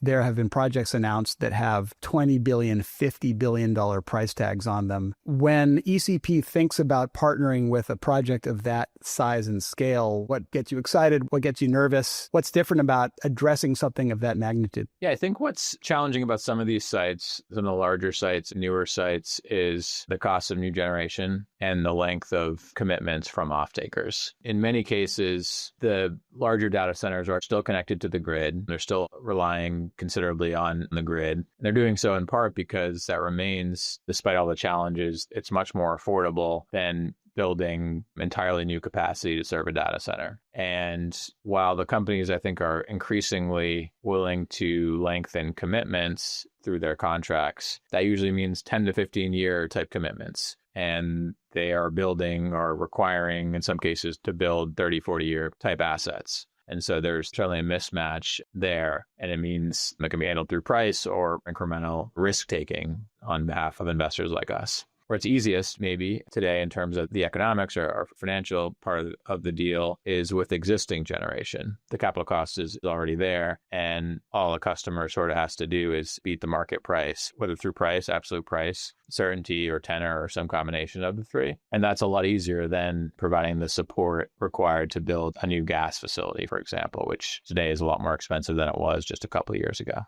There have been projects announced that have $20 billion, $50 billion price tags on them. When ECP thinks about partnering with a project of that size and scale, what gets you excited? What gets you nervous? What's different about addressing something of that magnitude? Yeah, I think what's challenging about some of these sites, some of the larger sites, newer sites, is the cost of new generation and the length of commitments from off-takers. In many cases, the larger data centers are still connected to the grid. They're still relying considerably on the grid. And they're doing so in part because that remains, despite all the challenges, it's much more affordable than building entirely new capacity to serve a data center. And while the companies, I think, are increasingly willing to lengthen commitments through their contracts, that usually means 10 to 15 year type commitments. And they are building or requiring, in some cases, to build 30, 40 year type assets. And so there's certainly a mismatch there. And it means it can be handled through price or incremental risk taking on behalf of investors like us. Where it's easiest maybe today in terms of the economics or financial part of the deal is with existing generation. The capital cost is already there, and all a customer sort of has to do is beat the market price, whether through price, absolute price, certainty, or tenor, or some combination of the three. And that's a lot easier than providing the support required to build a new gas facility, for example, which today is a lot more expensive than it was just a couple of years ago.